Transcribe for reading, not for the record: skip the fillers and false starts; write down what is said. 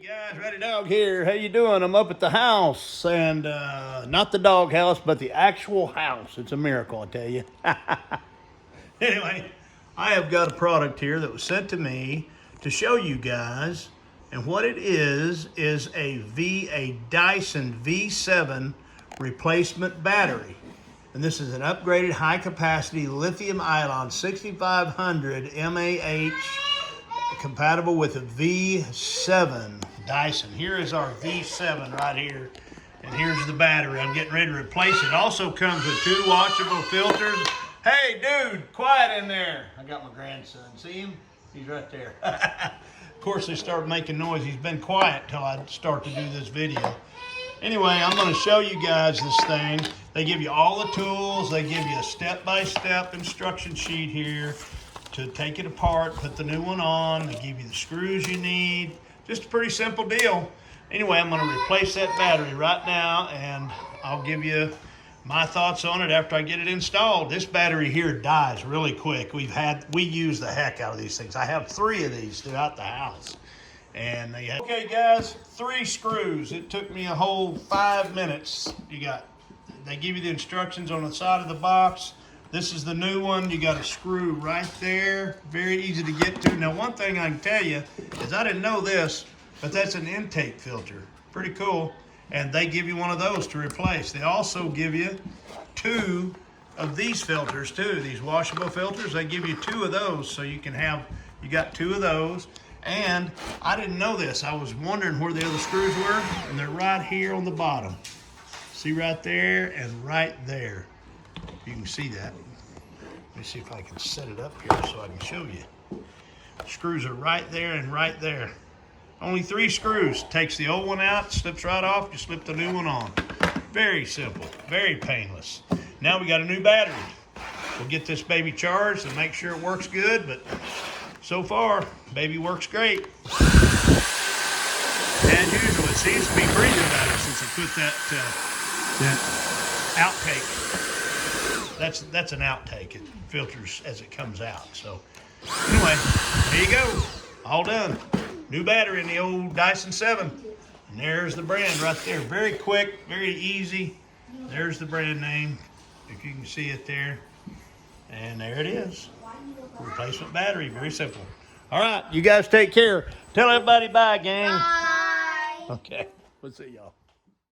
Guys, RowdyDawg here. How you doing? I'm up at the house, and not the dog house, but the actual house. It's a miracle, I tell you. Anyway, I have got a product here that was sent to me to show you guys, and what it is a Dyson V7 replacement battery. And this is an upgraded high-capacity lithium-ion 6500 mAh compatible with a V7 Dyson. Here is our V7 right here, and here's the battery. I'm getting ready to replace it. Also comes with 2 washable filters. Hey, dude, quiet in there. I got my grandson. See him? He's right there. Of course, they start making noise. He's been quiet till I start to do this video. Anyway, I'm going to show you guys this thing. They give you all the tools. They give you a step-by-step instruction sheet here to take it apart, put the new one on. They give you the screws you need. Just a pretty simple deal. Anyway, I'm going to replace that battery right now, and I'll give you my thoughts on it after I get it installed. This battery here dies really quick. We use the heck out of these things. I have 3 of these throughout the house. And okay, guys, 3 screws. It took me a whole 5 minutes. They give you the instructions on the side of the box. This is the new one. You got a screw right there. Very easy to get to. Now, one thing I can tell you is I didn't know this, but that's an intake filter. Pretty cool. And they give you one of those to replace. They also give you 2 of these filters too. These washable filters, they give you 2 of those, so you got 2 of those. And I didn't know this. I was wondering where the other screws were, and they're right here on the bottom. See right there and right there. You can see that. Let me see if I can set it up here so I can show you. Screws are right there and right there. Only 3 screws. Takes the old one out, slips right off, you slip the new one on. Very simple, very painless. Now we got a new battery. We'll get this baby charged and make sure it works good, but so far, baby works great. As usual, it seems to be breathing better since I put that outtake. That's an outtake. It filters as it comes out. So anyway, there you go. All done. New battery in the old Dyson 7. And there's the brand right there. Very quick, very easy. There's the brand name, if you can see it there. And there it is. Replacement battery, very simple. All right, you guys take care. Tell everybody bye, gang. Bye. Okay, we'll see y'all.